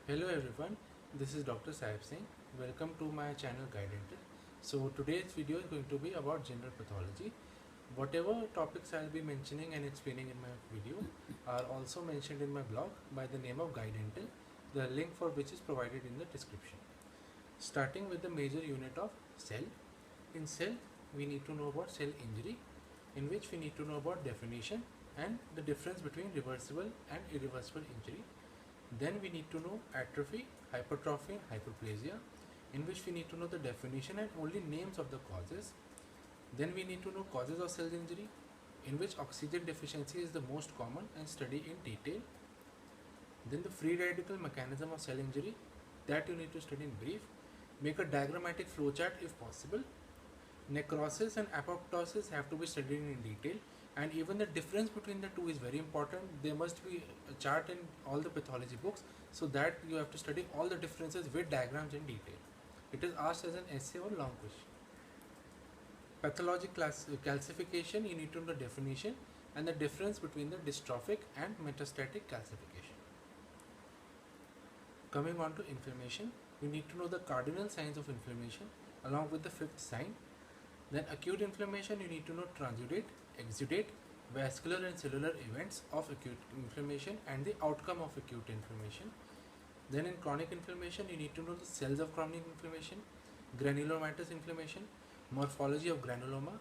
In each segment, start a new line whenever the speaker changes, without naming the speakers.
Hello everyone, this is Dr. Saib Singh. Welcome to my channel Guided. So today's video is going to be about general pathology. Whatever topics I'll be mentioning and explaining in my video are also mentioned in my blog by the name of Guided, the link for which is provided in the description. Starting with the major unit of cell. In cell, we need to know about cell injury, in which we need to know about definition and the difference between reversible and irreversible injury. Then we need to know atrophy, hypertrophy and hyperplasia, in which we need to know the definition and only names of the causes. Then we need to know causes of cell injury, in which oxygen deficiency is the most common and study in detail. Then the free radical mechanism of cell injury, that you need to study in brief. Make a diagrammatic flowchart if possible. Necrosis and apoptosis have to be studied in detail, and even the difference between the two is very important. There must be a chart in all the pathology books, so that you have to study all the differences with diagrams in detail. It is asked as an essay or long question. Pathologic calcification, you need to know the definition and the difference between the dystrophic and metastatic calcification. Coming on to inflammation, you need to know the cardinal signs of inflammation along with the fifth sign. Then acute inflammation, you need to know transudate, exudate, vascular and cellular events of acute inflammation and the outcome of acute inflammation. Then in chronic inflammation, you need to know the cells of chronic inflammation, granulomatous inflammation, morphology of granuloma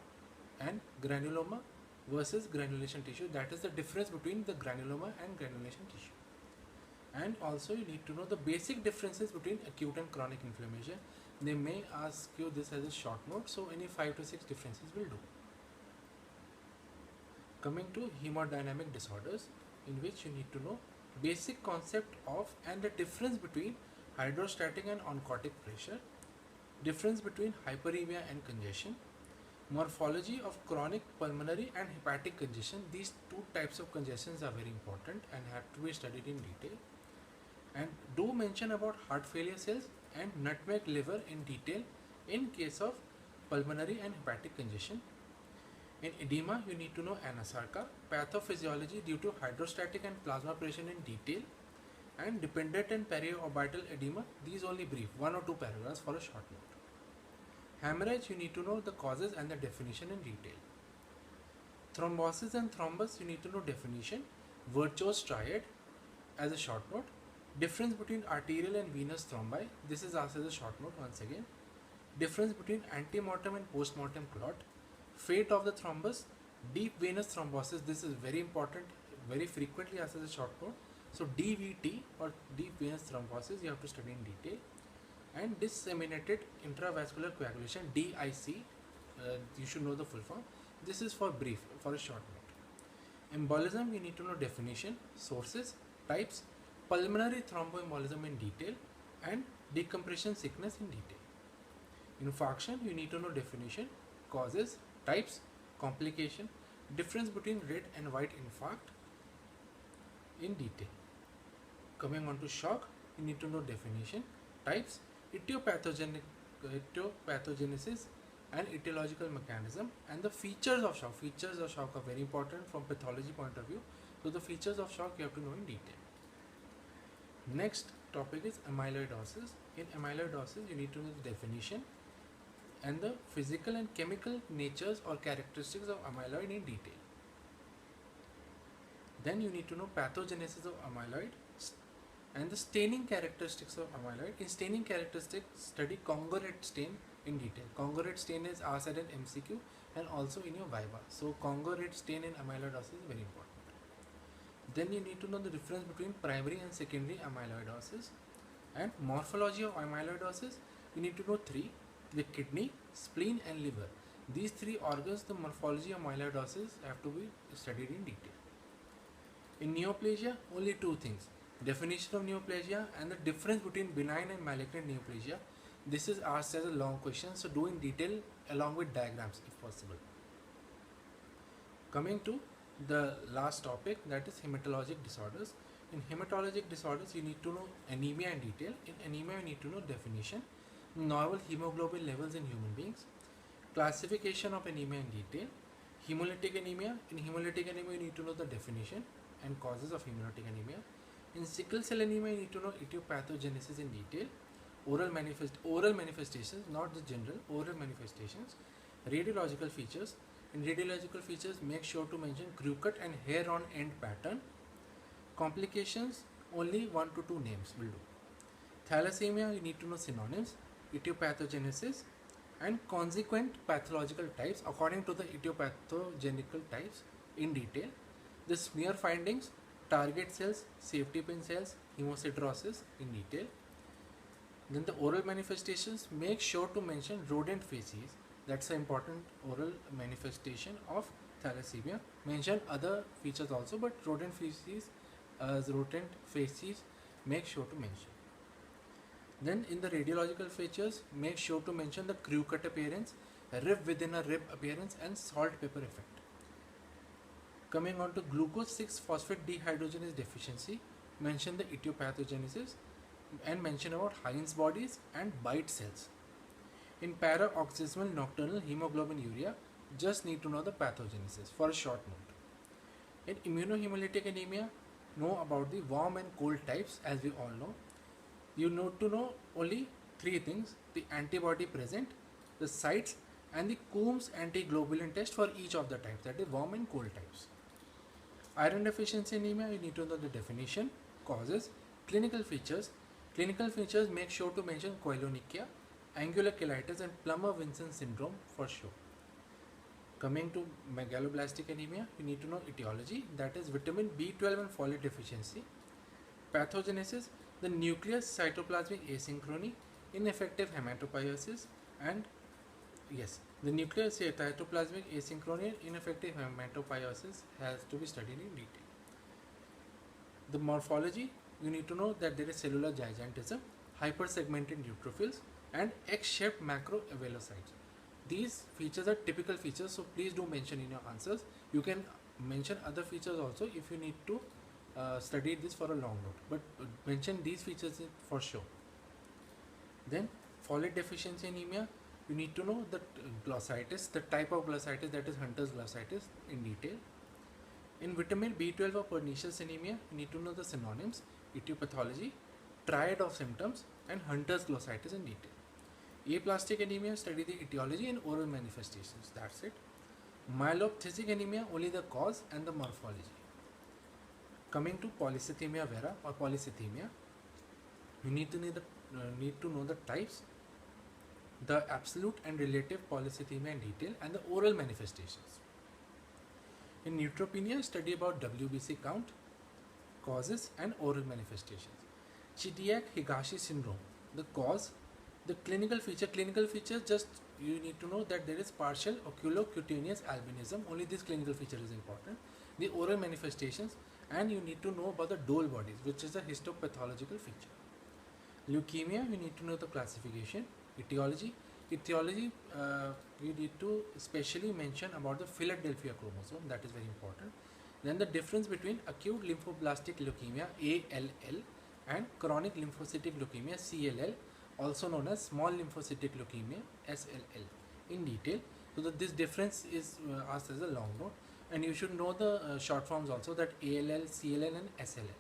and granuloma versus granulation tissue. That is the difference between the granuloma and granulation tissue. And also you need to know the basic differences between acute and chronic inflammation. They may ask you this as a short note, so any 5 to 6 differences will do. Coming to hemodynamic disorders, in which you need to know basic concept of and the difference between hydrostatic and oncotic pressure, difference between hyperemia and congestion, morphology of chronic pulmonary and hepatic congestion. These two types of congestions are very important and have to be studied in detail. And do mention about heart failure cells and nutmeg liver in detail in case of pulmonary and hepatic congestion. In edema, you need to know anasarca, pathophysiology due to hydrostatic and plasma pressure in detail, and dependent and periorbital edema. These only brief, 1 or 2 paragraphs for a short note. Hemorrhage, you need to know the causes and the definition in detail. Thrombosis and thrombus, you need to know definition, Virchow's triad as a short note. Difference between arterial and venous thrombi, this is asked as a short note once again. Difference between antemortem and postmortem clot. Fate of the thrombus, deep venous thrombosis, this is very important, very frequently asked as a short note. So DVT or deep venous thrombosis you have to study in detail. And disseminated intravascular coagulation, DIC, you should know the full form. This is for brief, for a short note. Embolism, you need to know definition, sources, types, pulmonary thromboembolism in detail, and decompression sickness in detail. Infarction, you need to know definition, causes, types, complication, difference between red and white infarct in detail. Coming on to shock, you need to know definition, types, etiopathogenesis and etiological mechanism, and the features of shock. Features of shock are very important from pathology point of view. So the features of shock you have to know in detail. Next topic is amyloidosis. In amyloidosis, you need to know the definition and the physical and chemical natures or characteristics of amyloid in detail. Then you need to know pathogenesis of amyloid and the staining characteristics of amyloid. In staining characteristics, study Congo-Red stain in detail. Congo-Red stain is asked at an MCQ and also in your Viva. So Congo-Red stain in amyloidosis is very important. Then you need to know the difference between primary and secondary amyloidosis. And morphology of amyloidosis, you need to know 3, the kidney, spleen and liver. These 3 organs, the morphology of amyloidosis have to be studied in detail. In neoplasia, only 2 things, definition of neoplasia and the difference between benign and malignant neoplasia. This is asked as a long question, so do in detail along with diagrams if possible. Coming to the last topic, that is hematologic disorders. In hematologic disorders, you need to know anemia in detail. In anemia, you need to know definition, normal hemoglobin levels in human beings, classification of anemia in detail, hemolytic anemia. In hemolytic anemia, you need to know the definition and causes of hemolytic anemia, In sickle cell anemia, you need to know etiopathogenesis in detail, oral manifestations, not the general, oral manifestations, radiological features. In radiological features, make sure to mention Crucut and hair on end pattern. Complications, only 1 to 2 names will do. Thalassemia, you need to know synonyms, etiopathogenesis, and consequent pathological types according to the etiopathogenical types in detail. The smear findings, target cells, safety pin cells, hemosiderosis in detail. Then the oral manifestations, make sure to mention rodent facies. That's an important oral manifestation of thalassemia. Mention other features also, but rodent facies, make sure to mention. Then in the radiological features, make sure to mention the crew cut appearance, rib within a rib appearance, and salt pepper effect. Coming on to glucose 6-phosphate dehydrogenase deficiency, mention the etiopathogenesis and mention about Heinz bodies and bite cells. In paroxysmal nocturnal hemoglobinuria, just need to know the pathogenesis for a short note. In immunohemolytic anemia, know about the warm and cold types, as we all know. You need to know only 3 things: the antibody present, the sites, and the Coombs antiglobulin test for each of the types, that is warm and cold types. Iron deficiency anemia, you need to know the definition, causes, clinical features. Clinical features, make sure to mention koilonychia, angular cheilitis, and Plummer-Vinson syndrome for sure. Coming to megaloblastic anemia, you need to know etiology, that is vitamin B12 and folate deficiency. Pathogenesis, the nucleus cytoplasmic asynchrony, ineffective hematopoiesis, and the nucleus cytoplasmic asynchrony and ineffective hematopoiesis has to be studied in detail. The morphology, you need to know that there is cellular gigantism, hypersegmented neutrophils, and X-shaped macroavelocytes. These features are typical features, so please do mention in your answers. You can mention other features also if you need to study this for a long note, but mention these features for sure. Then folate deficiency anemia, you need to know the glossitis, the type of glossitis, that is Hunter's glossitis, in detail. In vitamin B12 or pernicious anemia, you need to know the synonyms, etiopathology, triad of symptoms, and Hunter's glossitis in detail. Aplastic anemia, study the etiology and oral manifestations, that's it. Myelophthitic anemia, only the cause and the morphology. Coming to polycythemia vera or polycythemia, you need to know the types, the absolute and relative polycythemia in detail, and the oral manifestations. In neutropenia, study about WBC count, causes, and oral manifestations. Chidiac-Higashi syndrome, the cause, the clinical feature, just you need to know that there is partial oculocutaneous albinism, only this clinical feature is important. The oral manifestations, and you need to know about the Dole bodies, which is a histopathological feature. Leukemia, you need to know the classification. Etiology, you need to especially mention about the Philadelphia chromosome, that is very important. Then the difference between acute lymphoblastic leukemia ALL and chronic lymphocytic leukemia CLL, also known as small lymphocytic leukemia SLL, in detail, so that this difference is asked as a long note, and you should know the short forms also, that ALL, CLL, and SLL.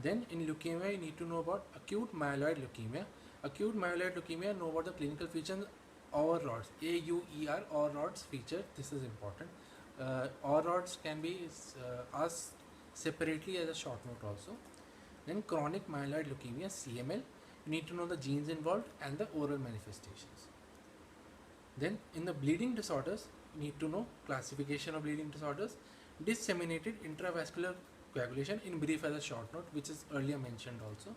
Then in leukemia, you need to know about acute myeloid leukemia. Acute myeloid leukemia, know about the clinical features, Auer rods, AUER, Auer rods feature, this is important. Auer rods can be asked separately as a short note also. Then chronic myeloid leukemia CML, you need to know the genes involved and the oral manifestations. Then in the bleeding disorders, you need to know classification of bleeding disorders, disseminated intravascular coagulation, in brief as a short note, which is earlier mentioned also.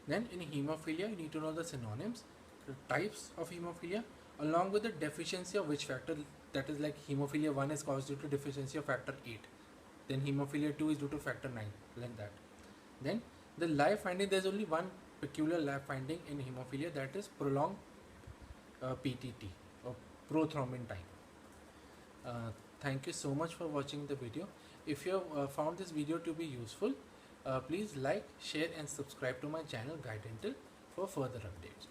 Then in hemophilia, you need to know the synonyms, the types of hemophilia, along with the deficiency of which factor, that is like hemophilia 1 is caused due to deficiency of factor 8, then hemophilia 2 is due to factor 9, like that. Then the lab finding, there is only one peculiar lab finding in hemophilia, that is prolonged PTT or prothrombin time. Thank you so much for watching the video. If you have found this video to be useful, please like, share and subscribe to my channel Guide Dental for further updates.